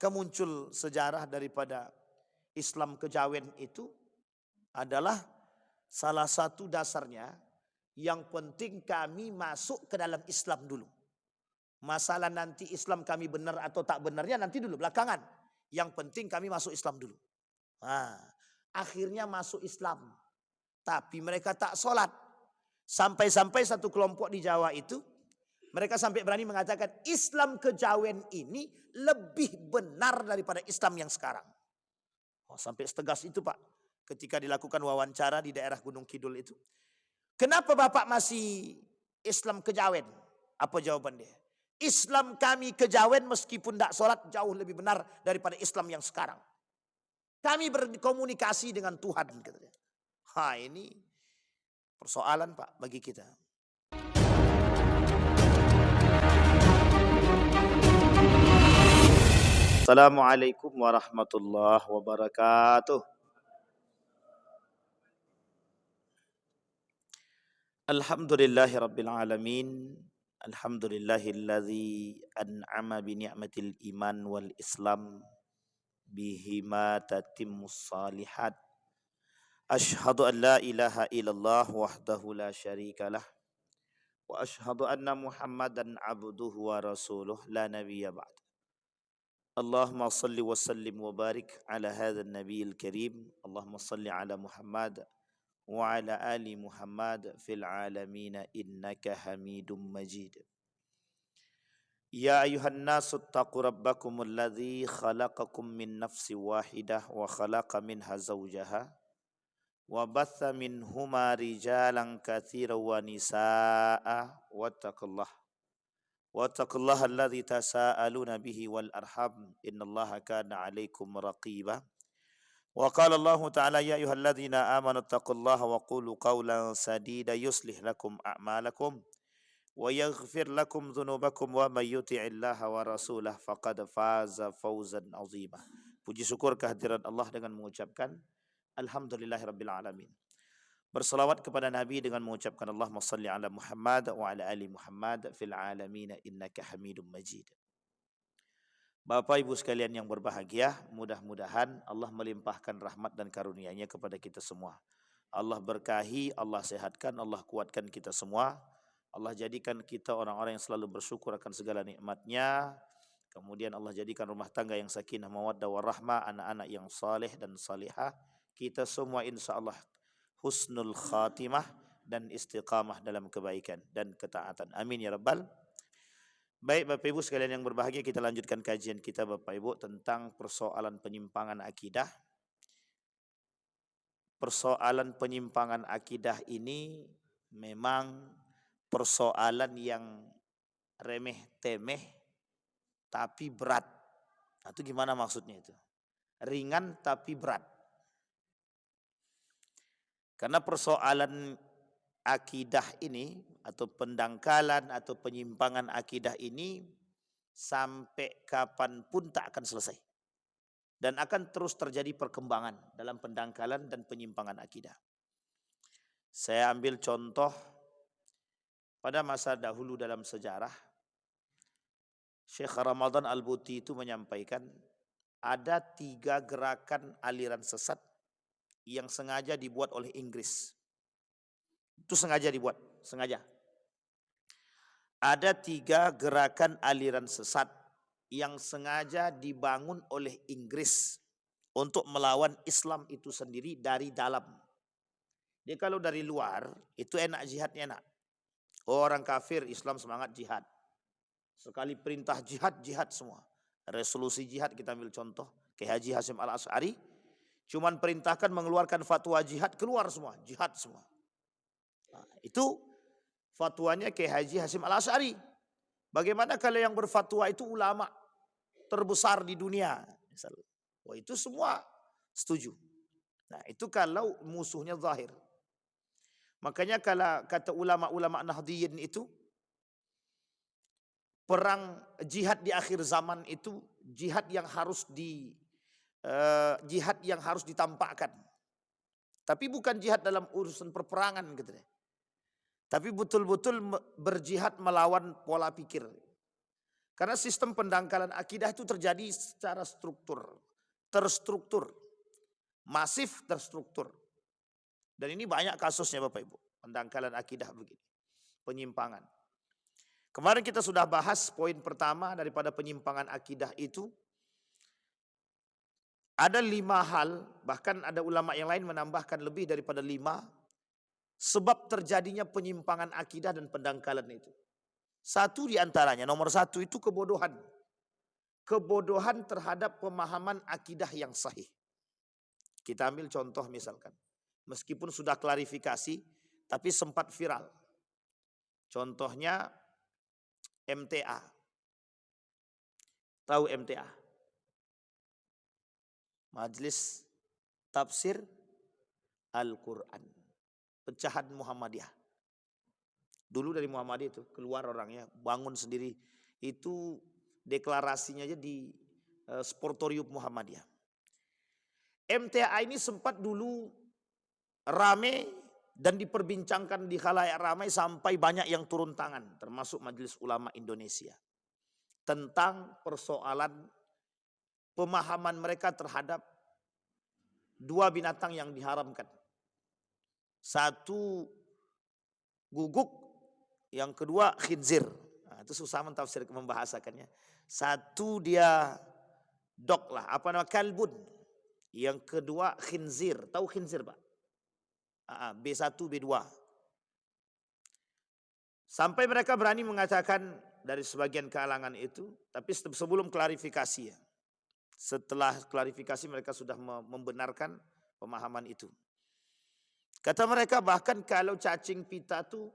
Maka muncul sejarah daripada Islam kejawen itu adalah salah satu dasarnya yang penting kami masuk ke dalam Islam dulu. Masalah nanti Islam kami benar atau tak benarnya nanti dulu belakangan. Yang penting kami masuk Islam dulu. Nah, akhirnya masuk Islam. Tapi mereka tak sholat. Sampai-sampai satu kelompok di Jawa itu, mereka sampai berani mengatakan Islam kejawen ini lebih benar daripada Islam yang sekarang. Oh, sampai setegas itu Pak. Ketika dilakukan wawancara di daerah Gunung Kidul itu. Kenapa Bapak masih Islam kejawen? Apa jawaban dia? Islam kami kejawen meskipun tidak sholat jauh lebih benar daripada Islam yang sekarang. Kami berkomunikasi dengan Tuhan. Ini persoalan Pak bagi kita. Assalamualaikum warahmatullahi wabarakatuh. Alhamdulillahi rabbil alamin. Alhamdulillahilladzi an'ama bi ni'matil iman wal islam bihima tatimmus salihat. Ashhadu an la ilaha illallah wahdahu la syarikalah wa ashhadu anna Muhammadan abduhu wa rasuluh la nabiyya ba'd. Allahumma salli wa sallim wa barik ala hadzal nabiyil karim. Allahumma salli ala Muhammad wa ala ali Muhammad fil alamin innaka Hamidum Majid. Ya ayuhan nasu taqu rabbakumul ladzi khalaqakum min nafsin wahidah wa khalaqa minha zawjaha wa batha minhuma rijalan katsiran wa nisaa wattaqullaha alladzi tasaaluna bihi wal arham innallaha kana 'alaikum raqiba. Wa qala Allah ta'ala ya ayyuhalladzina amanu taqullaha wa qulu qawlan sadida yuslih lakum a'malakum wa yaghfir lakum dhunubakum wa may yuti'illaha wa rasulahu faqad faza fawzan 'azima. Puji syukur kehadiran Allah dengan mengucapkan alhamdulillahirabbil alamin. Berselawat kepada Nabi dengan mengucapkan Allahumma shalli ala Muhammad wa ala ali Muhammad fil alamin innaka Hamidum Majid. Bapak Ibu sekalian yang berbahagia, mudah-mudahan Allah melimpahkan rahmat dan karunia-Nya kepada kita semua. Allah berkahi, Allah sehatkan, Allah kuatkan kita semua. Allah jadikan kita orang-orang yang selalu bersyukur akan segala nikmat-Nya. Kemudian Allah jadikan rumah tangga yang sakinah mawaddah warahmah, anak-anak yang saleh dan salihah. Kita semua insya Allah husnul khatimah dan istiqamah dalam kebaikan dan ketaatan. Amin ya rabbal. Baik Bapak Ibu sekalian yang berbahagia, kita lanjutkan kajian kita Bapak Ibu tentang persoalan penyimpangan akidah. Persoalan penyimpangan akidah ini memang persoalan yang remeh-temeh tapi berat. Nah, itu gimana maksudnya itu? Ringan tapi berat. Karena persoalan akidah ini atau pendangkalan atau penyimpangan akidah ini sampai kapanpun tak akan selesai. Dan akan terus terjadi perkembangan dalam pendangkalan dan penyimpangan akidah. Saya ambil contoh pada masa dahulu dalam sejarah. Syekh Ramadan Al-Buti itu menyampaikan ada 3 gerakan aliran sesat yang sengaja dibuat oleh Inggris. Itu sengaja dibuat, sengaja. Ada 3 gerakan aliran sesat yang sengaja dibangun oleh Inggris untuk melawan Islam itu sendiri dari dalam. Jadi kalau dari luar itu enak jihadnya enak. Orang kafir Islam semangat jihad. Sekali perintah jihad, jihad semua. Resolusi jihad kita ambil contoh. Kiai Haji Hasyim Al-Asy'ari. Cuman perintahkan mengeluarkan fatwa jihad, keluar semua. Jihad semua. Nah, itu fatwanya Kiai Haji Hasyim Al-Asy'ari. Bagaimana kalau yang berfatwa itu ulama terbesar di dunia? Wah, itu semua setuju. Nah, itu kalau musuhnya zahir. Makanya kalau kata ulama-ulama Nahdliyin itu, perang jihad di akhir zaman itu jihad yang harus ditampakkan. Tapi bukan jihad dalam urusan perperangan gitu deh. Tapi betul-betul berjihad melawan pola pikir. Karena sistem pendangkalan akidah itu terjadi secara terstruktur, masif terstruktur. Dan ini banyak kasusnya Bapak Ibu, pendangkalan akidah begini, penyimpangan. Kemarin kita sudah bahas poin pertama daripada penyimpangan akidah itu. Ada 5 hal, bahkan ada ulama yang lain menambahkan lebih daripada 5 sebab terjadinya penyimpangan akidah dan pendangkalan itu. Satu di antaranya, nomor 1 itu kebodohan. Kebodohan terhadap pemahaman akidah yang sahih. Kita ambil contoh misalkan, meskipun sudah klarifikasi, tapi sempat viral. Contohnya MTA. Tahu MTA? Majelis Tafsir Al-Quran. Pecahan Muhammadiyah. Dulu dari Muhammadiyah itu keluar orangnya, bangun sendiri. Itu deklarasinya aja di Sportorium Muhammadiyah. MTA ini sempat dulu rame dan diperbincangkan di khalayak ramai sampai banyak yang turun tangan, termasuk Majelis Ulama Indonesia. Tentang persoalan pemahaman mereka terhadap 2 binatang yang diharamkan. Satu guguk, yang kedua khinzir. Nah, itu susah mentafsir membahasakannya. Satu dia dog lah, kalbun. Yang kedua khinzir. Tahu khinzir Pak? B1, B2. Sampai mereka berani mengatakan dari sebagian kalangan itu, tapi sebelum klarifikasi ya. Setelah klarifikasi mereka sudah membenarkan pemahaman itu. Kata mereka bahkan kalau cacing pita itu,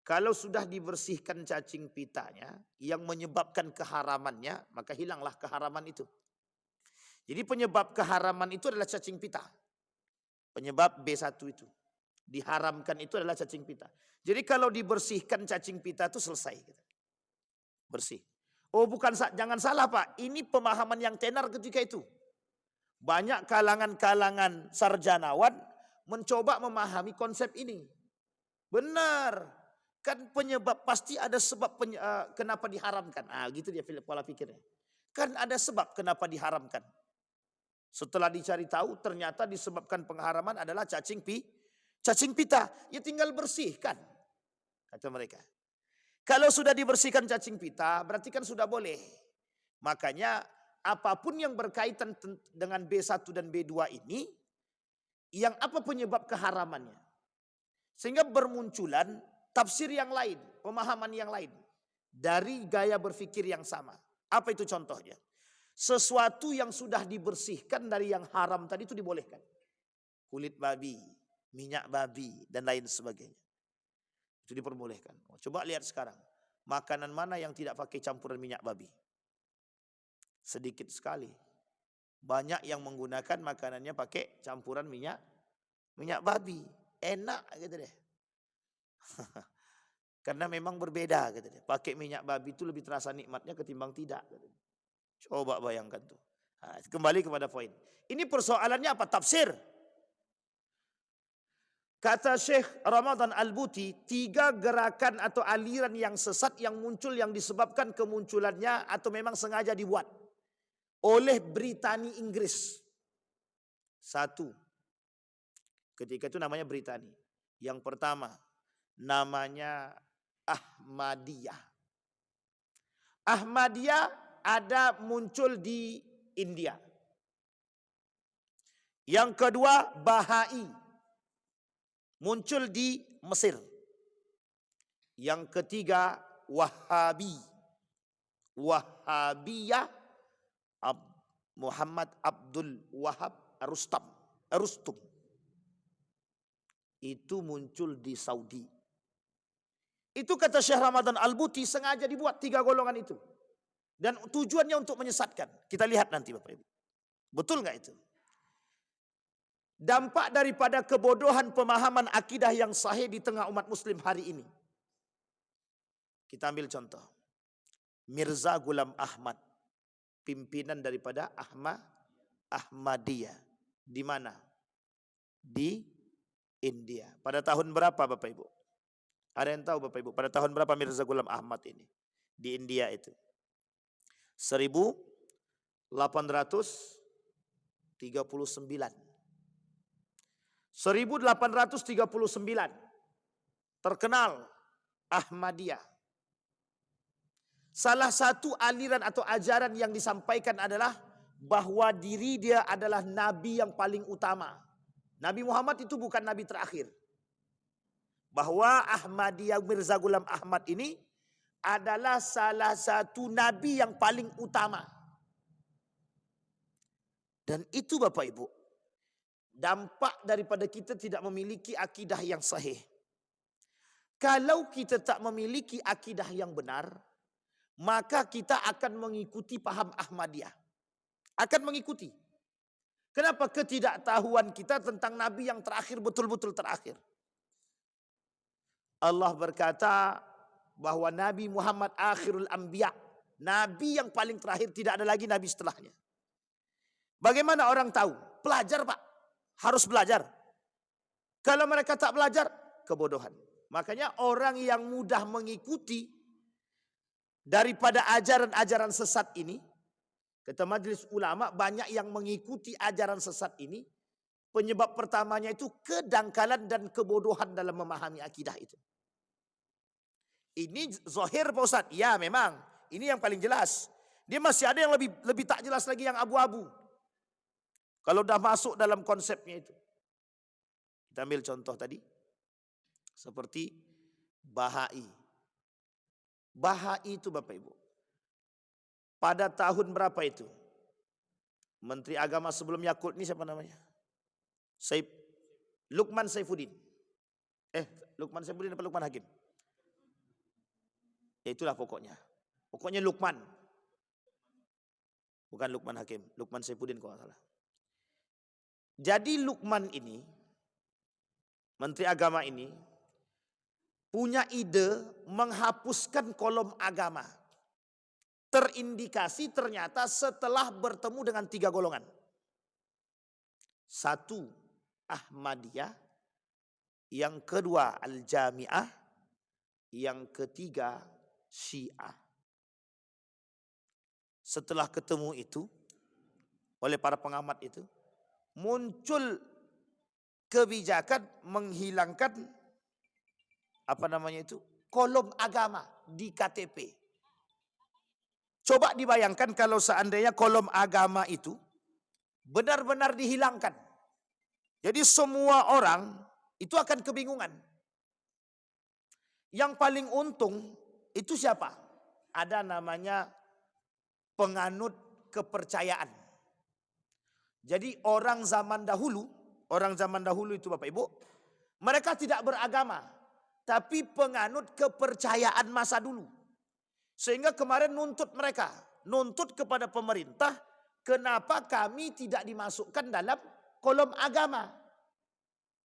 kalau sudah dibersihkan cacing pitanya yang menyebabkan keharamannya, maka hilanglah keharaman itu. Jadi penyebab keharaman itu adalah cacing pita. Penyebab B1 itu. Diharamkan itu adalah cacing pita. Jadi kalau dibersihkan cacing pita itu selesai. Bersih. Oh bukan, jangan salah Pak. Ini pemahaman yang tenar ketika itu. Banyak kalangan-kalangan sarjanawan mencoba memahami konsep ini. Benar. Kan penyebab, pasti ada sebab kenapa diharamkan. Gitu dia pola pikirnya. Kan ada sebab kenapa diharamkan. Setelah dicari tahu ternyata disebabkan pengharaman adalah cacing pita. Ya tinggal bersihkan, kata mereka. Kalau sudah dibersihkan cacing pita berarti kan sudah boleh. Makanya apapun yang berkaitan dengan B1 dan B2 ini, yang apa penyebab keharamannya. Sehingga bermunculan tafsir yang lain, pemahaman yang lain. Dari gaya berpikir yang sama. Apa itu contohnya? Sesuatu yang sudah dibersihkan dari yang haram tadi itu dibolehkan. Kulit babi, minyak babi, dan lain sebagainya. Itu diperbolehkan. Coba lihat sekarang. Makanan mana yang tidak pakai campuran minyak babi? Sedikit sekali. Banyak yang menggunakan makanannya pakai campuran minyak babi. Enak gitu deh. Karena memang berbeda gitu deh. Pakai minyak babi itu lebih terasa nikmatnya ketimbang tidak. Gitu. Coba bayangkan tuh. Nah, kembali kepada poin. Ini persoalannya apa? Tafsir. Kata Syekh Ramadan Al-Buti, 3 gerakan atau aliran yang sesat yang muncul yang disebabkan kemunculannya atau memang sengaja dibuat oleh Britani Inggris. 1. Ketika itu namanya Britani. Yang pertama namanya Ahmadiyah. Ahmadiyah ada muncul di India. Yang kedua Bahai, muncul di Mesir. Yang ketiga Wahabi. Wahabiyah Muhammad Abdul Wahab Rustum. Itu muncul di Saudi. Itu kata Syekh Ramadan Al-Buti sengaja dibuat 3 golongan itu. Dan tujuannya untuk menyesatkan. Kita lihat nanti Bapak Ibu. Betul nggak itu? Dampak daripada kebodohan pemahaman akidah yang sahih di tengah umat muslim hari ini. Kita ambil contoh. Mirza Ghulam Ahmad. Pimpinan daripada Ahmadiyah. Di mana? Di India. Pada tahun berapa Bapak Ibu? Ada yang tahu Bapak Ibu? Pada tahun berapa Mirza Ghulam Ahmad ini? Di India itu. 1839. 1839 terkenal Ahmadiyah. Salah satu aliran atau ajaran yang disampaikan adalah bahwa diri dia adalah nabi yang paling utama. Nabi Muhammad itu bukan nabi terakhir. Bahwa Ahmadiyah Mirza Ghulam Ahmad ini adalah salah satu nabi yang paling utama. Dan itu Bapak Ibu, dampak daripada kita tidak memiliki akidah yang sahih. Kalau kita tak memiliki akidah yang benar, maka kita akan mengikuti paham Ahmadiyah. Akan mengikuti. Kenapa? Ketidaktahuan kita tentang Nabi yang terakhir, betul-betul terakhir. Allah berkata bahwa Nabi Muhammad akhirul anbiya. Nabi yang paling terakhir, tidak ada lagi Nabi setelahnya. Bagaimana orang tahu? Pelajar Pak. Harus belajar. Kalau mereka tak belajar, kebodohan. Makanya orang yang mudah mengikuti daripada ajaran-ajaran sesat ini, kata majelis ulama, banyak yang mengikuti ajaran sesat ini. Penyebab pertamanya itu kedangkalan dan kebodohan dalam memahami akidah itu. Ini zahir Pak Ustaz. Ya memang, ini yang paling jelas. Dia masih ada yang lebih tak jelas lagi, yang abu-abu. Kalau dah masuk dalam konsepnya itu. Kita ambil contoh tadi. Seperti Bahai. Bahai itu Bapak Ibu. Pada tahun berapa itu? Menteri Agama sebelum Yakult ini siapa namanya? Lukman Saifuddin. Lukman Saifuddin apa Lukman Hakim? Ya itulah pokoknya. Pokoknya Lukman. Bukan Lukman Hakim. Lukman Saifuddin kalau nggak salah. Jadi Lukman ini, Menteri Agama ini, punya ide menghapuskan kolom agama. Terindikasi ternyata setelah bertemu dengan 3 golongan. 1, Ahmadiyah. Yang kedua, Al-Jami'ah. Yang ketiga, Syiah. Setelah ketemu itu, oleh para pengamat itu, muncul kebijakan menghilangkan kolom agama di KTP. Coba dibayangkan kalau seandainya kolom agama itu benar-benar dihilangkan. Jadi semua orang itu akan kebingungan. Yang paling untung itu siapa? Ada namanya penganut kepercayaan. Jadi orang zaman dahulu itu Bapak Ibu, mereka tidak beragama, tapi penganut kepercayaan masa dulu. Sehingga kemarin nuntut kepada pemerintah, kenapa kami tidak dimasukkan dalam kolom agama.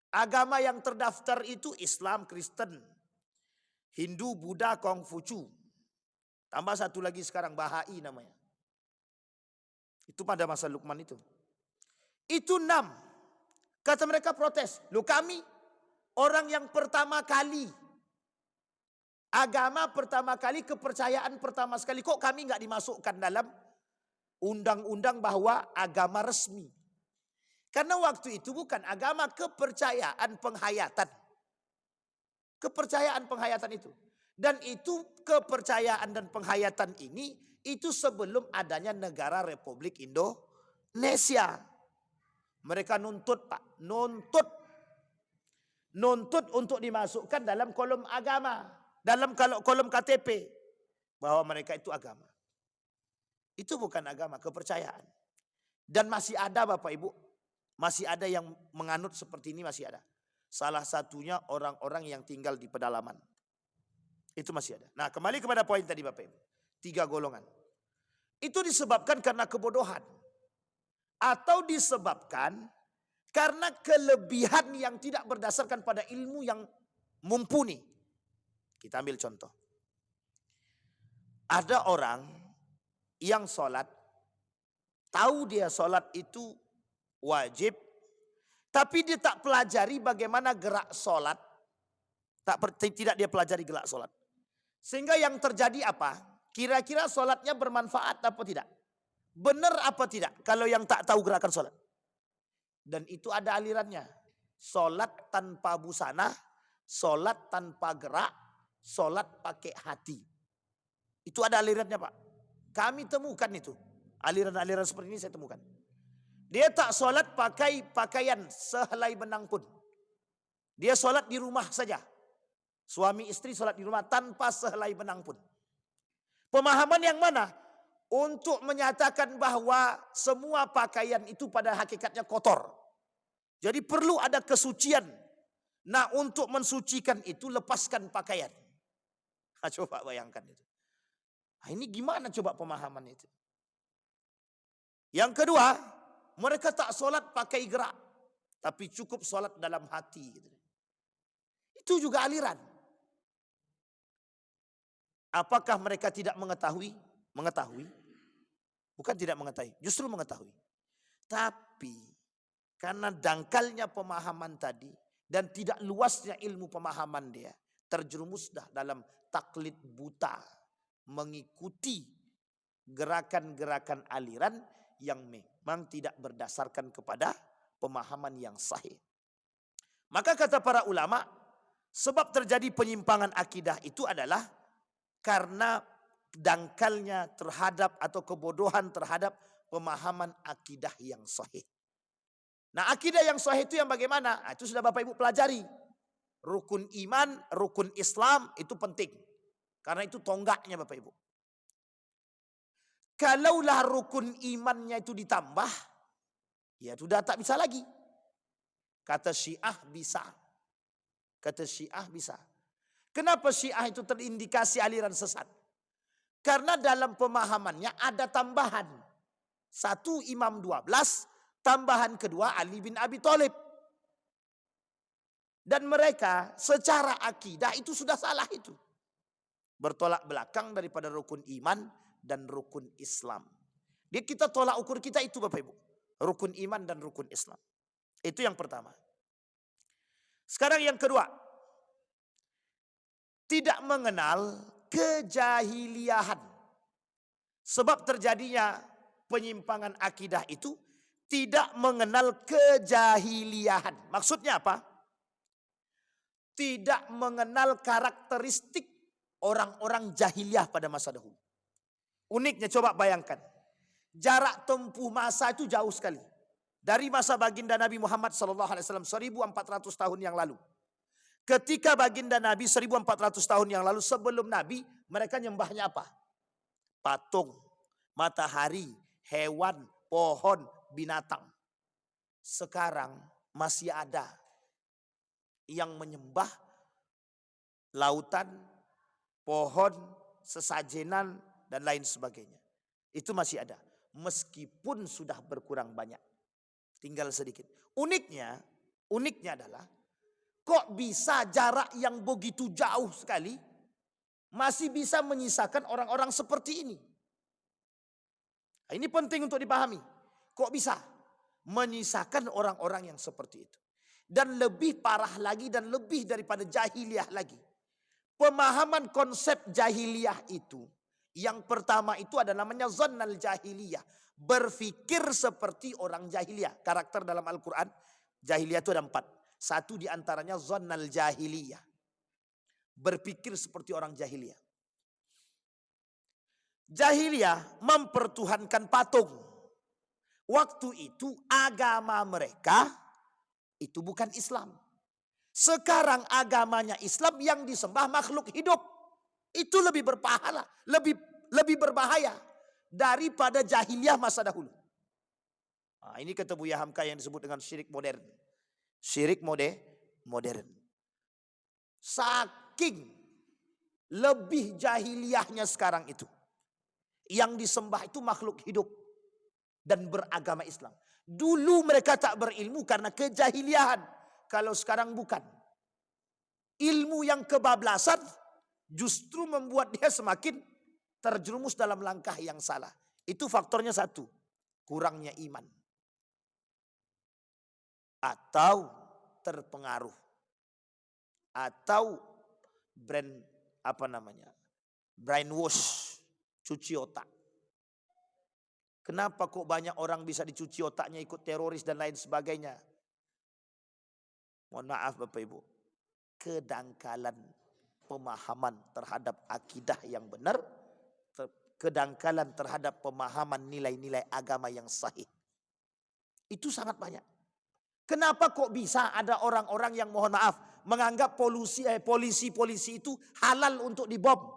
Agama yang terdaftar itu Islam, Kristen, Hindu, Buddha, Konghucu. Tambah satu lagi sekarang Bahai namanya. Itu pada masa Lukman itu. Itu 6. Kata mereka protes. Loh kami orang yang pertama kali. Agama pertama kali, kepercayaan pertama sekali. Kok kami nggak dimasukkan dalam undang-undang bahwa agama resmi. Karena waktu itu bukan agama, kepercayaan penghayatan. Kepercayaan penghayatan itu. Dan itu kepercayaan dan penghayatan ini, itu sebelum adanya negara Republik Indonesia. Mereka nuntut Pak, nuntut untuk dimasukkan dalam kolom agama, dalam kolom KTP, bahwa mereka itu agama. Itu bukan agama, kepercayaan. Dan masih ada Bapak Ibu, masih ada yang menganut seperti ini, masih ada. Salah satunya orang-orang yang tinggal di pedalaman. Itu masih ada. Nah kembali kepada poin tadi Bapak Ibu. 3 golongan. Itu disebabkan karena kebodohan. Atau disebabkan karena kelebihan yang tidak berdasarkan pada ilmu yang mumpuni. Kita ambil contoh. Ada orang yang sholat, tahu dia sholat itu wajib, tapi dia tak pelajari bagaimana gerak sholat. Tidak dia pelajari gerak sholat. Sehingga yang terjadi apa? Kira-kira sholatnya bermanfaat apa tidak? Benar apa tidak kalau yang tak tahu gerakan sholat? Dan itu ada alirannya. Sholat tanpa busana, sholat tanpa gerak, sholat pakai hati. Itu ada alirannya Pak. Kami temukan itu. Aliran-aliran seperti ini saya temukan. Dia tak sholat pakai pakaian sehelai benang pun. Dia sholat di rumah saja. Suami istri sholat di rumah tanpa sehelai benang pun. Pemahaman yang mana? Untuk menyatakan bahwa semua pakaian itu pada hakikatnya kotor. Jadi perlu ada kesucian. Nah untuk mensucikan itu lepaskan pakaian. Nah, coba bayangkan itu. Nah, ini gimana coba pemahaman itu? Yang kedua, mereka tak sholat pakai gerak. Tapi cukup sholat dalam hati. Itu juga aliran. Apakah mereka tidak mengetahui? Mengetahui. Bukan tidak mengetahui, justru mengetahui. Tapi karena dangkalnya pemahaman tadi dan tidak luasnya ilmu pemahaman dia, terjerumus dah dalam taklid buta, mengikuti gerakan-gerakan aliran yang memang tidak berdasarkan kepada pemahaman yang sahih. Maka kata para ulama, sebab terjadi penyimpangan akidah itu adalah karena dangkalnya terhadap atau kebodohan terhadap pemahaman akidah yang sahih. Nah akidah yang sahih itu yang bagaimana? Nah, itu sudah Bapak Ibu pelajari. Rukun iman, rukun Islam itu penting. Karena itu tonggaknya Bapak Ibu. Kalaulah rukun imannya itu ditambah, ya sudah tak bisa lagi. Kata Syiah bisa. Kata Syiah bisa. Kenapa Syiah itu terindikasi aliran sesat? Karena dalam pemahamannya ada tambahan. Satu Imam 12, tambahan kedua Ali bin Abi Thalib. Dan mereka secara akidah itu sudah salah itu. Bertolak belakang daripada rukun iman dan rukun Islam. Dia kita tolak ukur kita itu Bapak Ibu. Rukun iman dan rukun Islam. Itu yang pertama. Sekarang yang kedua. Tidak mengenal kejahiliahan. Sebab terjadinya penyimpangan akidah itu tidak mengenal kejahiliahan. Maksudnya apa? Tidak mengenal karakteristik orang-orang jahiliyah pada masa dahulu. Uniknya coba bayangkan. Jarak tempuh masa itu jauh sekali. Dari masa baginda Nabi Muhammad SAW 1400 tahun yang lalu. Ketika baginda Nabi 1400 tahun yang lalu sebelum Nabi, mereka nyembahnya apa? Patung, matahari, hewan, pohon, binatang. Sekarang masih ada yang menyembah lautan, pohon, sesajenan, dan lain sebagainya. Itu masih ada. Meskipun sudah berkurang banyak. Tinggal sedikit. Uniknya adalah kok bisa jarak yang begitu jauh sekali masih bisa menyisakan orang-orang seperti ini. Nah, ini penting untuk dipahami. Kok bisa menyisakan orang-orang yang seperti itu. Dan lebih parah lagi dan lebih daripada jahiliyah lagi. Pemahaman konsep jahiliyah itu. Yang pertama itu ada namanya zannal jahiliyah. Berfikir seperti orang jahiliyah. Karakter dalam Al-Quran jahiliyah itu ada 4. Satu diantaranya zannal jahiliyah. Berpikir seperti orang jahiliyah. Jahiliyah mempertuhankan patung. Waktu itu agama mereka itu bukan Islam. Sekarang agamanya Islam yang disembah makhluk hidup. Itu lebih berpahala, lebih berbahaya daripada jahiliyah masa dahulu. Nah, ini kata Buya Hamka yang disebut dengan syirik modern. Syirik modern. Saking lebih jahiliyahnya sekarang itu. Yang disembah itu makhluk hidup. Dan beragama Islam. Dulu mereka tak berilmu karena kejahiliahan. Kalau sekarang bukan. Ilmu yang kebablasan justru membuat dia semakin terjerumus dalam langkah yang salah. Itu faktornya satu. Kurangnya iman. Atau terpengaruh. Atau brainwash. cuci otak. Kenapa kok banyak orang bisa dicuci otaknya ikut teroris dan lain sebagainya? Mohon maaf Bapak Ibu, kedangkalan pemahaman terhadap akidah yang benar, kedangkalan terhadap pemahaman nilai-nilai agama yang sahih. Itu sangat banyak. Kenapa kok bisa ada orang-orang yang mohon maaf menganggap polisi itu halal untuk dibom?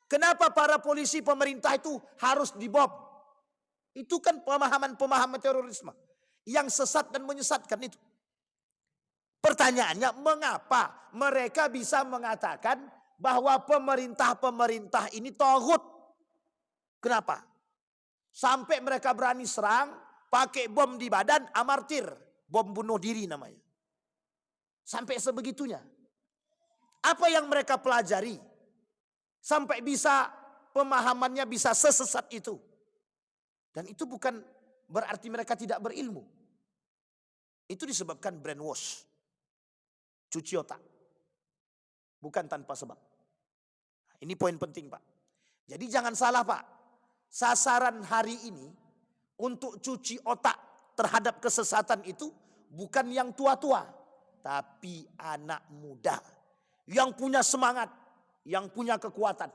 Kenapa para polisi pemerintah itu harus dibom? Itu kan pemahaman terorisme yang sesat dan menyesatkan itu. Pertanyaannya, mengapa mereka bisa mengatakan bahwa pemerintah ini taghut? Kenapa? Sampai mereka berani serang, pakai bom di badan, amartir, bom bunuh diri namanya. Sampai sebegitunya. Apa yang mereka pelajari sampai bisa pemahamannya bisa sesesat itu? Dan itu bukan berarti mereka tidak berilmu. Itu disebabkan brainwash. Cuci otak. Bukan tanpa sebab. Ini poin penting Pak. Jadi jangan salah Pak. Sasaran hari ini untuk cuci otak terhadap kesesatan itu bukan yang tua-tua. Tapi anak muda. Yang punya semangat. Yang punya kekuatan.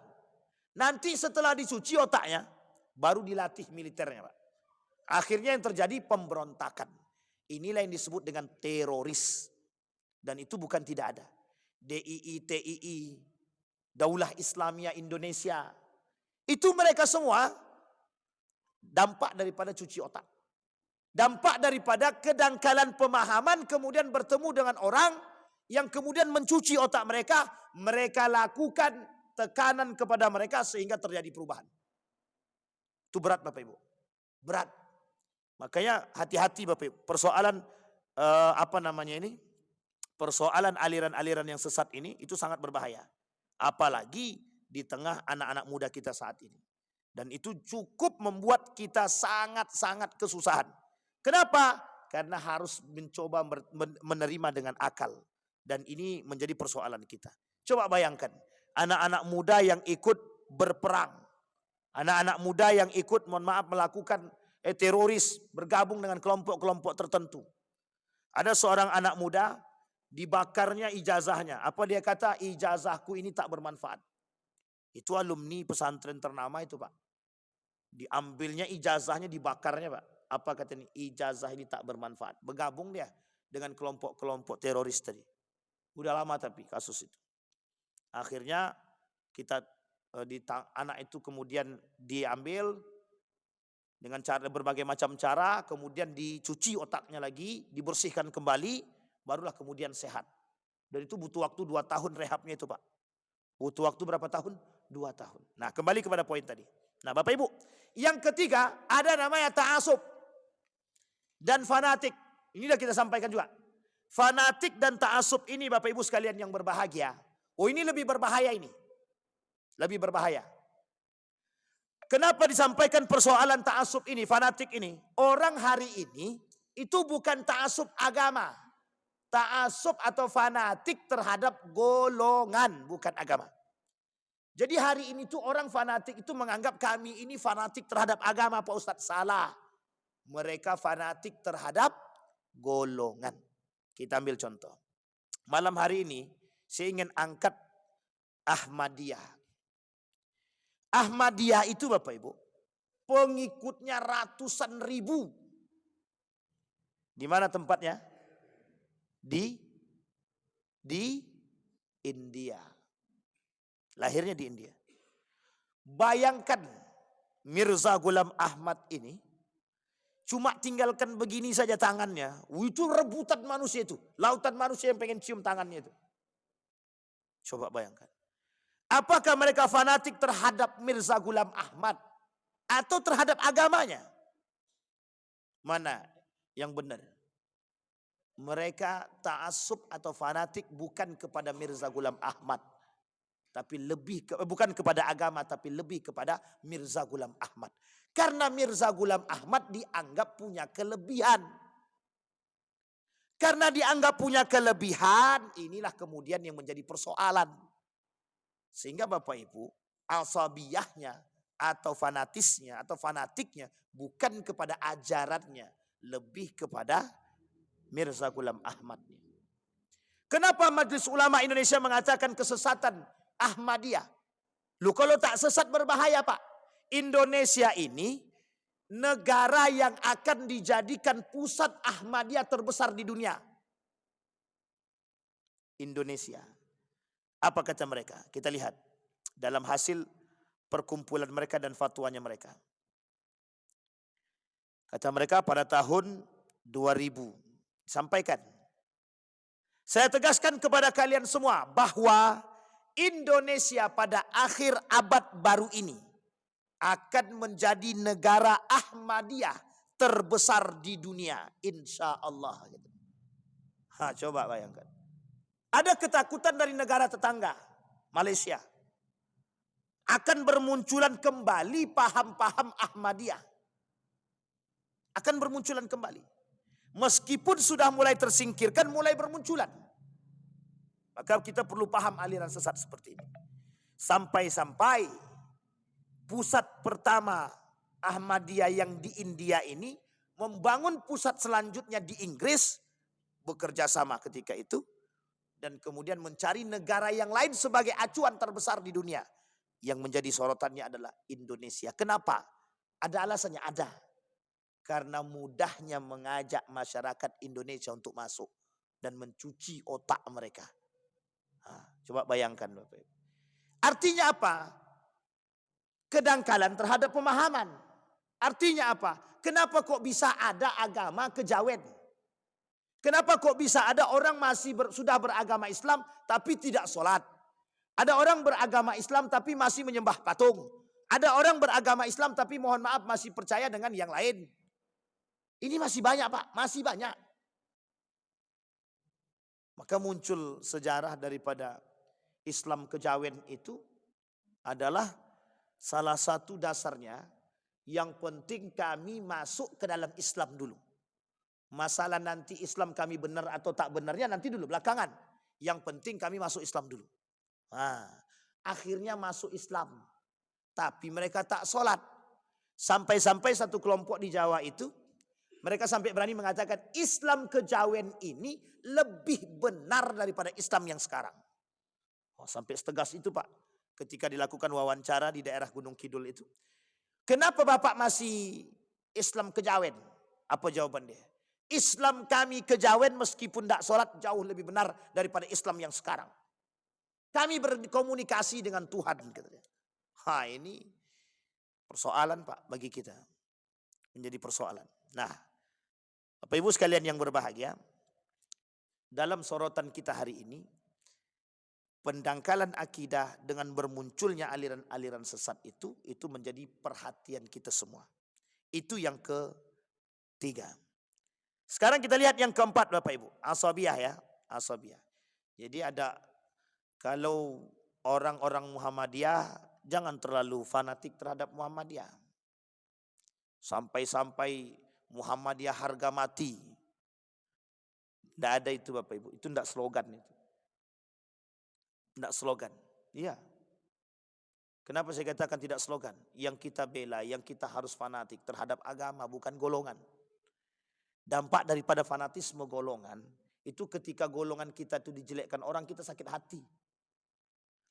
Nanti setelah dicuci otaknya, baru dilatih militernya Pak. Akhirnya yang terjadi pemberontakan. Inilah yang disebut dengan teroris. Dan itu bukan tidak ada. DII, TII, Daulah Islamiyah Indonesia. Itu mereka semua dampak daripada cuci otak. Dampak daripada kedangkalan pemahaman kemudian bertemu dengan orang yang kemudian mencuci otak mereka. Mereka lakukan tekanan kepada mereka sehingga terjadi perubahan. Itu berat Bapak Ibu. Berat. Makanya hati-hati Bapak Ibu. Persoalan persoalan aliran-aliran yang sesat ini itu sangat berbahaya. Apalagi di tengah anak-anak muda kita saat ini. Dan itu cukup membuat kita sangat-sangat kesusahan. Kenapa? Karena harus mencoba menerima dengan akal. Dan ini menjadi persoalan kita. Coba bayangkan. Anak-anak muda yang ikut berperang. Anak-anak muda yang ikut melakukan teroris, bergabung dengan kelompok-kelompok tertentu. Ada seorang anak muda, dibakarnya ijazahnya. Apa dia kata? Ijazahku ini tak bermanfaat. Itu alumni pesantren ternama itu Pak. Diambilnya ijazahnya, dibakarnya Pak. Apa kata ini? Ijazah ini tak bermanfaat. Bergabung dia dengan kelompok-kelompok teroris tadi. Udah lama tapi kasus itu. Akhirnya anak itu kemudian diambil dengan berbagai macam cara, kemudian dicuci otaknya lagi, dibersihkan kembali, barulah kemudian sehat. Dan itu butuh waktu 2 tahun rehabnya itu Pak. Butuh waktu berapa tahun? 2 tahun. Nah kembali kepada poin tadi. Nah Bapak Ibu, yang ketiga ada namanya ta'asub dan fanatik. Ini sudah kita sampaikan juga. Fanatik dan ta'asub ini Bapak Ibu sekalian yang berbahagia. Oh ini lebih berbahaya ini. Lebih berbahaya. Kenapa disampaikan persoalan ta'asub ini, fanatik ini? Orang hari ini itu bukan ta'asub agama. Ta'asub atau fanatik terhadap golongan, bukan agama. Jadi hari ini tuh orang fanatik itu menganggap kami ini fanatik terhadap agama Pak Ustadz. Salah. Mereka fanatik terhadap golongan. Kita ambil contoh. Malam hari ini saya ingin angkat Ahmadiyah. Ahmadiyah itu Bapak Ibu, pengikutnya ratusan ribu. Di mana tempatnya? Di India. Lahirnya di India. Bayangkan Mirza Ghulam Ahmad ini cuma tinggalkan begini saja tangannya. Itu rebutan manusia itu. Lautan manusia yang pengen cium tangannya itu. Coba bayangkan. Apakah mereka fanatik terhadap Mirza Ghulam Ahmad atau terhadap agamanya? Mana yang benar? Mereka ta'assub atau fanatik bukan kepada Mirza Ghulam Ahmad, tapi bukan kepada agama, tapi lebih kepada Mirza Ghulam Ahmad. Karena Mirza Ghulam Ahmad dianggap punya kelebihan. Karena dianggap punya kelebihan, inilah kemudian yang menjadi persoalan. Sehingga Bapak Ibu, asabiyahnya atau fanatisnya atau fanatiknya bukan kepada ajarannya, lebih kepada Mirza Ghulam Ahmad. Kenapa Majelis Ulama Indonesia mengatakan kesesatan Ahmadiyah? Lu kalau tak sesat berbahaya, Pak. Indonesia ini negara yang akan dijadikan pusat Ahmadiyah terbesar di dunia. Indonesia. Apa kata mereka? Kita lihat dalam hasil perkumpulan mereka dan fatwanya mereka. Kata mereka pada tahun 2000 sampaikan, saya tegaskan kepada kalian semua bahwa Indonesia pada akhir abad baru ini akan menjadi negara Ahmadiyah terbesar di dunia, insya Allah. Coba bayangkan. Ada ketakutan dari negara tetangga, Malaysia. Akan bermunculan kembali paham-paham Ahmadiyah. Akan bermunculan kembali. Meskipun sudah mulai tersingkirkan, mulai bermunculan. Maka kita perlu paham aliran sesat seperti ini. Sampai-sampai pusat pertama Ahmadiyah yang di India ini membangun pusat selanjutnya di Inggris, bekerja sama ketika itu, dan kemudian mencari negara yang lain sebagai acuan terbesar di dunia. Yang menjadi sorotannya adalah Indonesia. Kenapa? Ada alasannya, ada. Karena mudahnya mengajak masyarakat Indonesia untuk masuk dan mencuci otak mereka. Coba bayangkan Bapak. Artinya apa? Kedangkalan terhadap pemahaman. Artinya apa? Kenapa kok bisa ada agama kejawen? Kenapa kok bisa ada orang sudah beragama Islam tapi tidak sholat? Ada orang beragama Islam tapi masih menyembah patung. Ada orang beragama Islam tapi mohon maaf masih percaya dengan yang lain. Ini masih banyak, Pak, masih banyak. Maka muncul sejarah daripada Islam kejawen itu adalah salah satu dasarnya, yang penting kami masuk ke dalam Islam dulu. Masalah nanti Islam kami benar atau tak benarnya nanti dulu, belakangan. Yang penting kami masuk Islam dulu. Akhirnya masuk Islam. Tapi mereka tak sholat. Sampai-sampai satu kelompok di Jawa itu, mereka sampai berani mengatakan Islam kejawen ini lebih benar daripada Islam yang sekarang. Sampai setegas itu, Pak. Ketika dilakukan wawancara di daerah Gunung Kidul itu. Kenapa Bapak masih Islam kejawen? Apa jawaban dia? Islam kami kejawen meskipun tidak sholat jauh lebih benar daripada Islam yang sekarang. Kami berkomunikasi dengan Tuhan. Ini persoalan, Pak, bagi kita. Menjadi persoalan. Nah, Bapak Ibu sekalian yang berbahagia, dalam sorotan kita hari ini, pendangkalan akidah dengan bermunculnya aliran-aliran sesat itu menjadi perhatian kita semua. Itu yang ketiga. Sekarang kita lihat yang keempat, Bapak Ibu, asabiyah ya, asabiyah. Jadi ada, kalau orang-orang Muhammadiyah jangan terlalu fanatik terhadap Muhammadiyah. Sampai-sampai Muhammadiyah harga mati. Tidak ada itu Bapak Ibu, itu tidak slogan itu. Tidak slogan. Iya. Kenapa saya katakan tidak slogan? Yang kita bela, yang kita harus fanatik terhadap agama, bukan golongan. Dampak daripada fanatisme golongan, itu ketika golongan kita itu dijelekkan orang, kita sakit hati.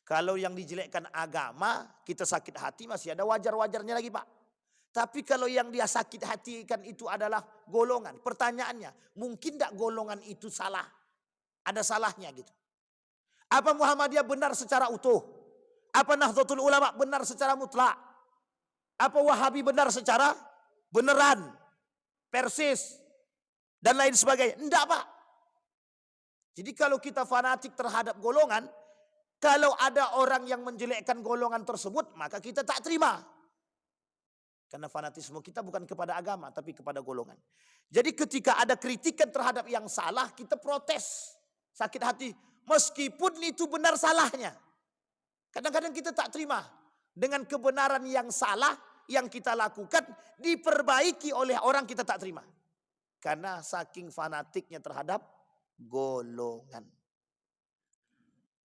Kalau yang dijelekkan agama, kita sakit hati, masih ada wajar-wajarnya lagi, Pak. Tapi kalau yang dia sakit hatikan itu adalah golongan. Pertanyaannya, mungkin tidak golongan itu salah? Ada salahnya gitu. Apa Muhammadiyah benar secara utuh? Apa Nahdlatul Ulama benar secara mutlak? Apa Wahabi benar secara beneran, persis, dan lain sebagainya? Enggak, Pak. Jadi kalau kita fanatik terhadap golongan, kalau ada orang yang menjelekkan golongan tersebut, maka kita tak terima. Karena fanatisme kita bukan kepada agama, tapi kepada golongan. Jadi ketika ada kritikan terhadap yang salah, kita protes. Sakit hati, meskipun itu benar salahnya. Kadang-kadang kita tak terima. Dengan kebenaran yang salah, yang kita lakukan, diperbaiki oleh orang kita tak terima. Karena saking fanatiknya terhadap golongan.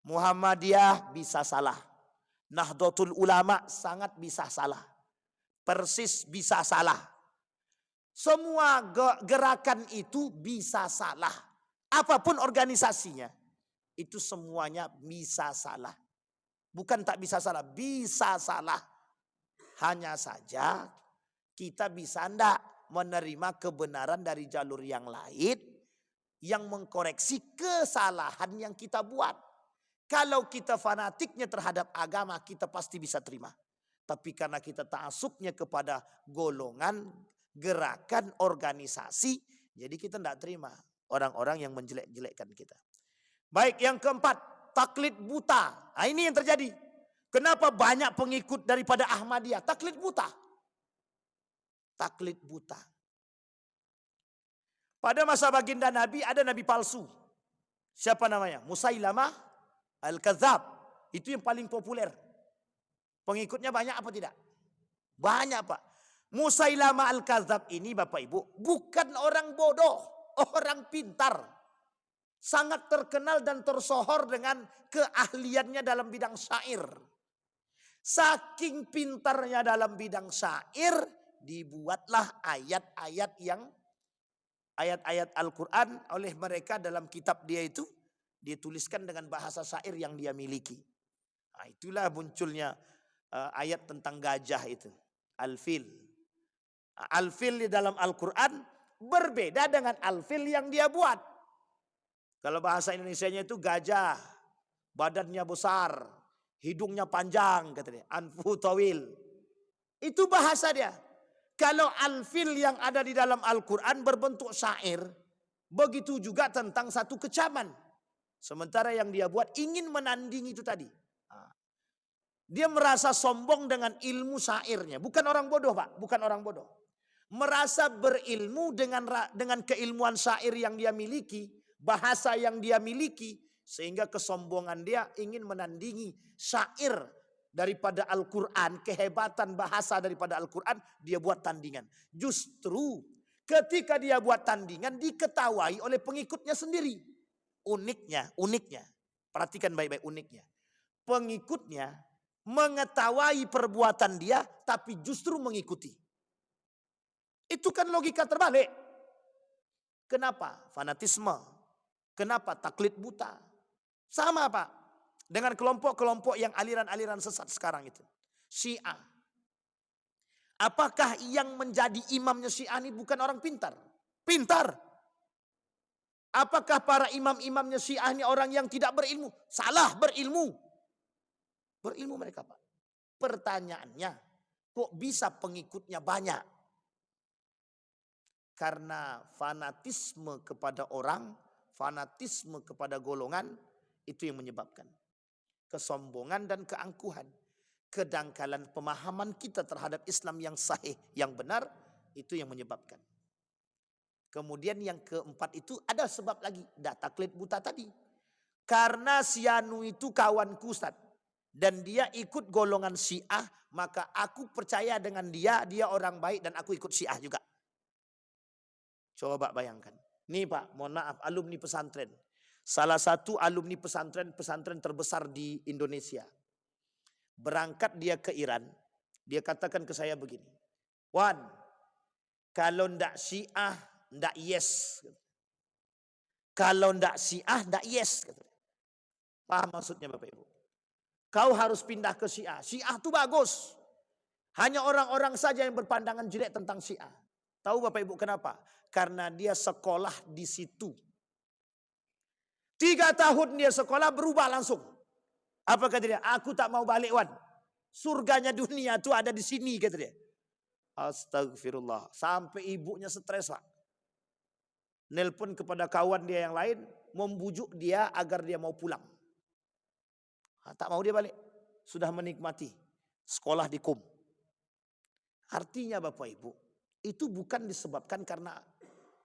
Muhammadiyah bisa salah. Nahdlatul Ulama sangat bisa salah. Persis bisa salah. Semua gerakan itu bisa salah. Apapun organisasinya, itu semuanya bisa salah. Bukan tak bisa salah, bisa salah. Hanya saja kita bisa enggak menerima kebenaran dari jalur yang lain yang mengkoreksi kesalahan yang kita buat. Kalau kita fanatiknya terhadap agama, kita pasti bisa terima. Tapi karena kita ta'assubnya kepada golongan, gerakan, organisasi, jadi kita tidak terima orang-orang yang menjelek-jelekkan kita. Baik, yang keempat, taklid buta. Nah, ini yang terjadi. Kenapa banyak pengikut daripada Ahmadiyah? Taklid buta. Taklid buta. Pada masa baginda Nabi ada nabi palsu. Siapa namanya? Musailamah Al-Kadzab. Itu yang paling populer. Pengikutnya banyak apa tidak? Banyak, Pak. Musailamah Al-Kadzab ini Bapak Ibu bukan orang bodoh, orang pintar. Sangat terkenal dan tersohor dengan keahliannya dalam bidang syair. Saking pintarnya dalam bidang syair, dibuatlah ayat-ayat Al-Quran oleh mereka dalam kitab dia itu, dia tuliskan dengan bahasa syair yang dia miliki. Nah, itulah munculnya ayat tentang gajah itu, Al-Fil. Al-Fil di dalam Al-Quran berbeda dengan Al-Fil yang dia buat. Kalau bahasa Indonesianya itu gajah, badannya besar, hidungnya panjang, kata dia, anfu tawil. Itu bahasa dia. Kalau Al-Fil yang ada di dalam Al-Quran berbentuk syair, begitu juga tentang satu kecaman. Sementara yang dia buat ingin menandingi itu tadi. Dia merasa sombong dengan ilmu syairnya. Bukan orang bodoh, Pak. Bukan orang bodoh. Merasa berilmu dengan keilmuan syair yang dia miliki, bahasa yang dia miliki, sehingga kesombongan dia ingin menandingi syair daripada Al-Quran, kehebatan bahasa daripada Al-Quran, dia buat tandingan. Justru ketika dia buat tandingan diketawai oleh pengikutnya sendiri. Uniknya, perhatikan baik-baik uniknya. Pengikutnya mengetahui perbuatan dia tapi justru mengikuti. Itu kan logika terbalik. Kenapa? Fanatisme. Kenapa? Taklid buta. Sama, Pak, dengan kelompok-kelompok yang aliran-aliran sesat sekarang itu. Syiah. Apakah yang menjadi imamnya Syiah ini bukan orang pintar? Pintar. Apakah para imam-imamnya Syiah ini orang yang tidak berilmu? Salah, berilmu. Berilmu mereka, Pak. Pertanyaannya, kok bisa pengikutnya banyak? Karena fanatisme kepada orang, fanatisme kepada golongan, itu yang menyebabkan kesombongan dan keangkuhan. Kedangkalan pemahaman kita terhadap Islam yang sahih, yang benar, itu yang menyebabkan. Kemudian yang keempat itu ada sebab lagi, taklid buta tadi. Karena si Anu itu kawanku, Ustaz, dan dia ikut golongan Syiah, maka aku percaya dengan dia orang baik dan aku ikut Syiah juga. Coba bayangkan. Nih Pak, mohon maaf, alumni pesantren. Salah satu alumni pesantren terbesar di Indonesia. Berangkat dia ke Iran, dia katakan ke saya begini. Wan, kalau ndak Syiah, ndak yes. Kalau ndak Syiah, ndak yes. Paham maksudnya Bapak Ibu? Kau harus pindah ke Syiah. Syiah itu bagus. Hanya orang-orang saja yang berpandangan jelek tentang Syiah. Tahu Bapak Ibu kenapa? Karena dia sekolah di situ. 3 tahun dia sekolah berubah langsung. Apa kata dia? Aku tak mau balik, Wan. Surganya dunia itu ada di sini, kata dia. Astagfirullah. Sampai ibunya stres, Pak. Nelpon kepada kawan dia yang lain, membujuk dia agar dia mau pulang. Tak mau dia balik. Sudah menikmati sekolah di Qom. Artinya Bapak Ibu, itu bukan disebabkan karena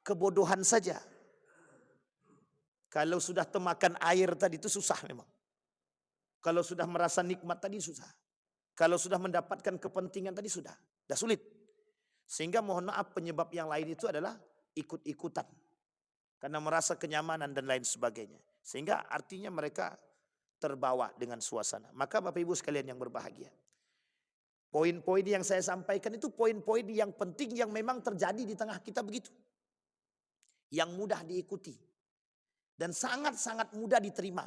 kebodohan saja. Kalau sudah temakan air tadi itu susah memang. Kalau sudah merasa nikmat tadi susah. Kalau sudah mendapatkan kepentingan tadi sudah sulit. Sehingga mohon maaf penyebab yang lain itu adalah ikut-ikutan. Karena merasa kenyamanan dan lain sebagainya. Sehingga artinya mereka terbawa dengan suasana. Maka Bapak Ibu sekalian yang berbahagia, poin-poin yang saya sampaikan itu poin-poin yang penting yang memang terjadi di tengah kita begitu. Yang mudah diikuti dan sangat-sangat mudah diterima.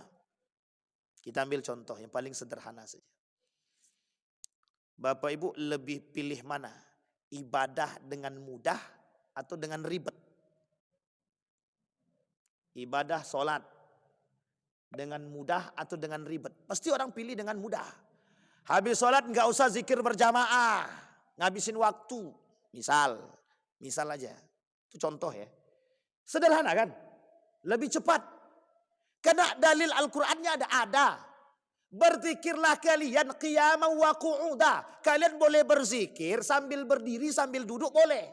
Kita ambil contoh yang paling sederhana saja. Bapak Ibu lebih pilih mana? Ibadah dengan mudah atau dengan ribet? Ibadah sholat dengan mudah atau dengan ribet? Pasti orang pilih dengan mudah. Habis sholat nggak usah zikir berjamaah, ngabisin waktu. Misal aja. Itu contoh ya. Sederhana kan? Lebih cepat. Karena dalil Al-Qur'annya ada. Berzikirlah kalian qiyaman wa qu'uda. Kalian boleh berzikir sambil berdiri, sambil duduk boleh.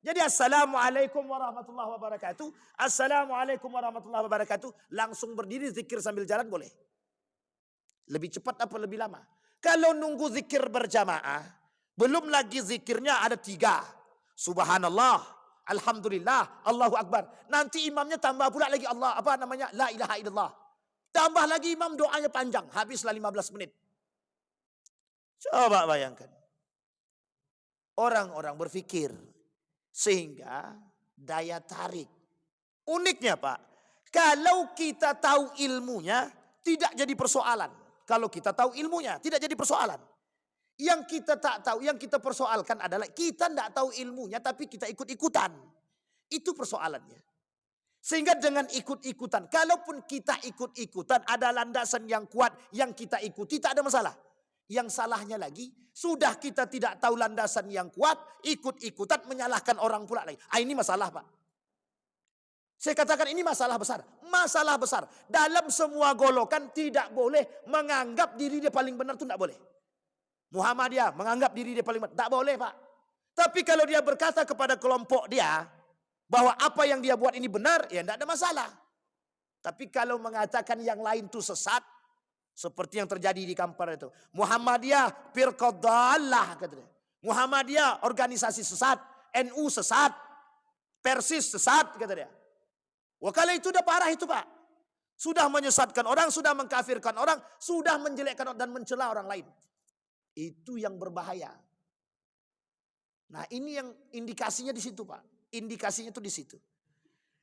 Jadi assalamualaikum warahmatullahi wabarakatuh. Assalamualaikum warahmatullahi wabarakatuh. Langsung berdiri zikir sambil jalan boleh. Lebih cepat apa lebih lama? Kalau nunggu zikir berjamaah, belum lagi zikirnya ada 3. Subhanallah, alhamdulillah, Allahu Akbar. Nanti imamnya tambah pula lagi la ilaha illallah. Tambah lagi imam doanya panjang, habislah 15 menit. Coba bayangkan. Orang-orang berpikir sehingga daya tarik. Uniknya Pak, kalau kita tahu ilmunya tidak jadi persoalan. Kalau kita tahu ilmunya tidak jadi persoalan. Yang kita tak tahu, yang kita persoalkan adalah kita tidak tahu ilmunya tapi kita ikut-ikutan. Itu persoalannya. Sehingga dengan ikut-ikutan, kalaupun kita ikut-ikutan ada landasan yang kuat yang kita ikuti tak ada masalah. Yang salahnya lagi, sudah kita tidak tahu landasan yang kuat, ikut-ikutan menyalahkan orang pula lagi. Ini masalah Pak. Saya katakan ini masalah besar. Masalah besar. Dalam semua golongan tidak boleh menganggap diri dia paling benar itu tidak boleh. Muhammadiyah menganggap diri dia paling benar. Tak boleh Pak. Tapi kalau dia berkata kepada kelompok dia, bahwa apa yang dia buat ini benar, ya tidak ada masalah. Tapi kalau mengatakan yang lain itu sesat, seperti yang terjadi di Kampar itu. Muhammadiyah firqah dhalah katanya. Muhammadiyah organisasi sesat, NU sesat, Persis sesat kata dia. Wah kalau itu udah parah itu Pak. Sudah menyesatkan orang, sudah mengkafirkan orang, sudah menjelekkan orang dan mencela orang lain. Itu yang berbahaya. Nah ini yang indikasinya di situ Pak. Indikasinya itu di situ.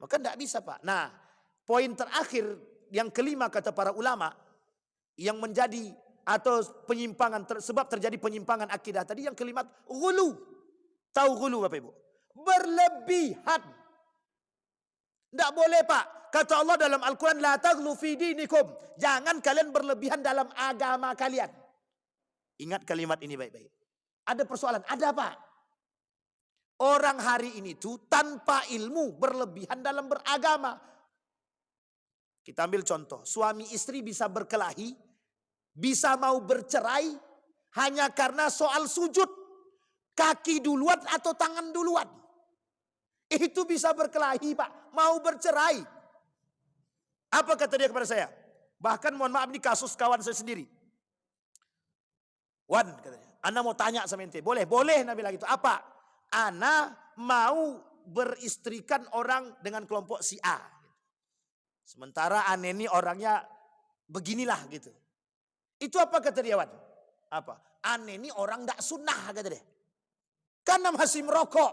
Maka tidak bisa Pak. Nah poin terakhir yang kelima kata para ulama yang menjadi atau penyimpangan sebab terjadi penyimpangan akidah tadi yang kelima ghulu. Tahu ghulu Bapak Ibu? Berlebihan. Tidak boleh Pak. Kata Allah dalam Al-Quran la taghlu fi dinikum. Jangan kalian berlebihan dalam agama kalian. Ingat kalimat ini baik-baik. Ada persoalan, ada Pak. Orang hari ini tuh tanpa ilmu berlebihan dalam beragama. Kita ambil contoh, suami istri bisa berkelahi, bisa mau bercerai hanya karena soal sujud. Kaki duluan atau tangan duluan. Itu bisa berkelahi Pak, mau bercerai. Apa kata dia kepada saya? Bahkan mohon maaf ini kasus kawan saya sendiri. Wan katanya, Anda mau tanya sama ente, boleh Nabi bilang gitu. Apa? Ana mau beristrikan orang dengan kelompok si A. Sementara Ane ini orangnya beginilah gitu. Itu apa kata dia Wan? Apa? Ane ini orang tidak sunnah kata dia. Karena masih merokok.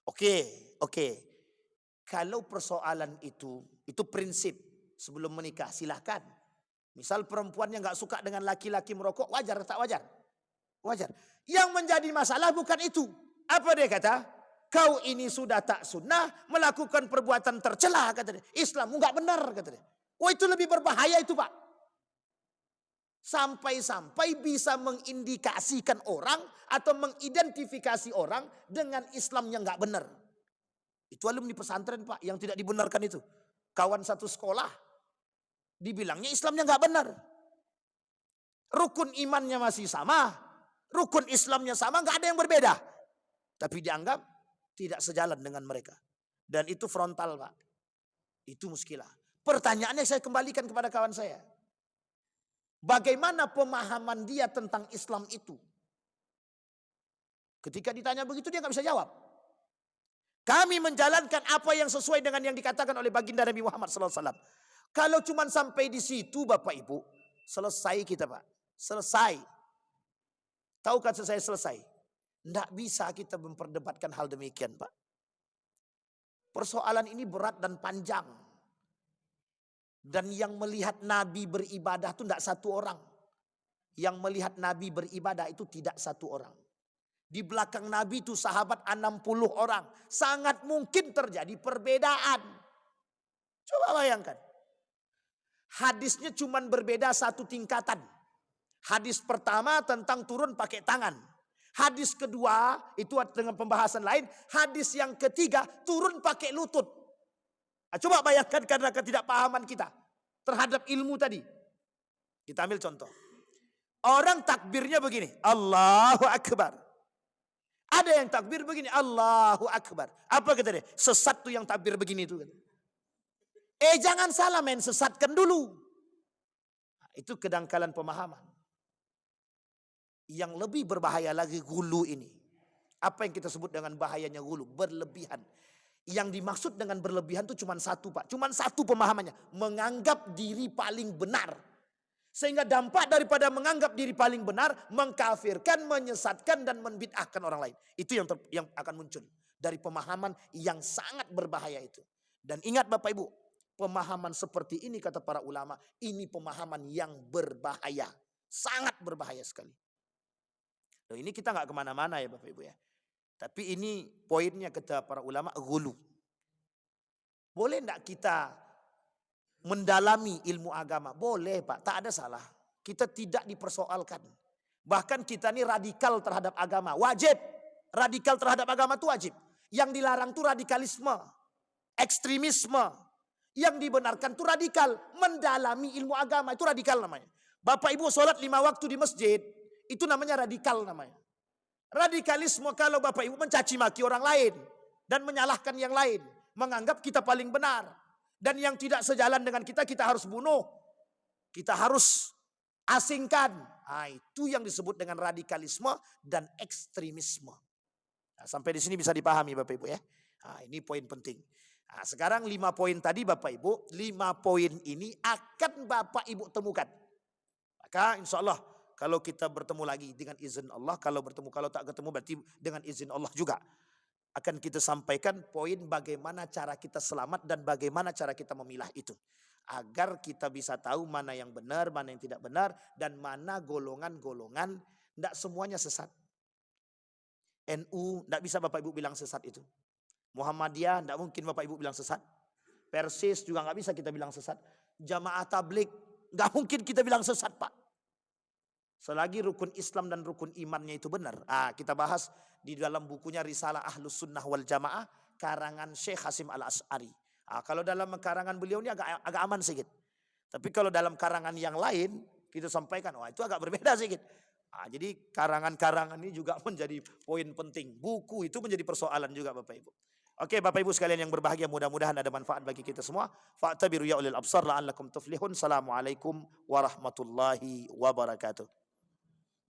Oke. Kalau persoalan itu prinsip sebelum menikah silahkan. Misal perempuannya nggak suka dengan laki-laki merokok, wajar tak wajar? Wajar. Yang menjadi masalah bukan itu. Apa dia kata? Kau ini sudah tak sunnah, melakukan perbuatan tercela kata dia. Islammu nggak benar kata dia. Wah itu lebih berbahaya itu Pak. Sampai-sampai bisa mengindikasikan orang atau mengidentifikasi orang dengan Islam yang nggak benar. Itu alumni pesantren Pak yang tidak dibenarkan itu. Kawan satu sekolah dibilangnya Islamnya nggak benar. Rukun imannya masih sama, rukun Islamnya sama, nggak ada yang berbeda. Tapi dianggap tidak sejalan dengan mereka. Dan itu frontal Pak. Itu muskilah. Pertanyaannya saya kembalikan kepada kawan saya. Bagaimana pemahaman dia tentang Islam itu? Ketika ditanya begitu dia nggak bisa jawab. Kami menjalankan apa yang sesuai dengan yang dikatakan oleh baginda Nabi Muhammad SAW. Kalau cuma sampai di situ Bapak Ibu, selesai kita Pak. Selesai. Tahukah selesai? Tidak bisa kita memperdebatkan hal demikian Pak. Persoalan ini berat dan panjang. Dan yang melihat Nabi beribadah itu tidak satu orang. Yang melihat Nabi beribadah itu tidak satu orang. Di belakang Nabi itu sahabat 60 orang. Sangat mungkin terjadi perbedaan. Coba bayangkan. Hadisnya cuma berbeda satu tingkatan. Hadis pertama tentang turun pakai tangan. Hadis kedua itu dengan pembahasan lain. Hadis yang ketiga turun pakai lutut. Nah, coba bayangkan karena ketidakpahaman kita terhadap ilmu tadi. Kita ambil contoh. Orang takbirnya begini. Allahu Akbar. Ada yang takbir begini. Allahu Akbar. Apa kata dia? Sesat tuh yang takbir begini itu. Jangan salah main sesatkan dulu. Nah, itu kedangkalan pemahaman. Yang lebih berbahaya lagi gulu ini. Apa yang kita sebut dengan bahayanya gulu? Berlebihan. Yang dimaksud dengan berlebihan itu cuma satu Pak. Cuma satu pemahamannya. Menganggap diri paling benar. Sehingga dampak daripada menganggap diri paling benar. Mengkafirkan, menyesatkan dan membid'ahkan orang lain. Itu yang akan muncul. Dari pemahaman yang sangat berbahaya itu. Dan ingat Bapak Ibu. Pemahaman seperti ini kata para ulama. Ini pemahaman yang berbahaya. Sangat berbahaya sekali. Loh, ini kita nggak kemana-mana ya Bapak Ibu ya. Tapi ini poinnya kata para ulama ghulu. Boleh enggak kita mendalami ilmu agama? Boleh Pak, tak ada salah. Kita tidak dipersoalkan. Bahkan kita ini radikal terhadap agama. Wajib. Radikal terhadap agama itu wajib. Yang dilarang itu radikalisme. Ekstremisme. Yang dibenarkan itu radikal. Mendalami ilmu agama itu radikal namanya. Bapak Ibu sholat 5 waktu di masjid. Itu namanya radikal namanya. Radikalisme kalau Bapak Ibu mencaci maki orang lain. Dan menyalahkan yang lain. Menganggap kita paling benar. Dan yang tidak sejalan dengan kita harus bunuh. Kita harus asingkan. Nah, itu yang disebut dengan radikalisme dan ekstremisme. Nah, sampai di sini bisa dipahami Bapak Ibu ya. Nah, ini poin penting. Nah, sekarang 5 poin tadi Bapak Ibu. 5 poin ini akan Bapak Ibu temukan. Maka insya Allah kalau kita bertemu lagi dengan izin Allah. Kalau tak ketemu berarti dengan izin Allah juga. Akan kita sampaikan poin bagaimana cara kita selamat dan bagaimana cara kita memilah itu. Agar kita bisa tahu mana yang benar, mana yang tidak benar. Dan mana golongan-golongan. Tidak semuanya sesat. NU tidak bisa Bapak Ibu bilang sesat itu. Muhammadiyah tidak mungkin Bapak Ibu bilang sesat. Persis juga nggak bisa kita bilang sesat. Jamaah tablik nggak mungkin kita bilang sesat Pak. Selagi rukun Islam dan rukun imannya itu benar. Kita bahas di dalam bukunya Risalah Ahlus Sunnah wal Jamaah karangan Syekh Hasim Al-Asy'ari. Kalau dalam karangan beliau ini agak aman sedikit. Tapi kalau dalam karangan yang lain kita sampaikan, itu agak berbeda sedikit. Jadi karangan-karangan ini juga menjadi poin penting. Buku itu menjadi persoalan juga Bapak Ibu. Oke Bapak Ibu sekalian yang berbahagia, mudah-mudahan ada manfaat bagi kita semua. Fa'tabiru ya ulil absar la'allakum tuflihun. Assalamualaikum warahmatullahi wabarakatuh.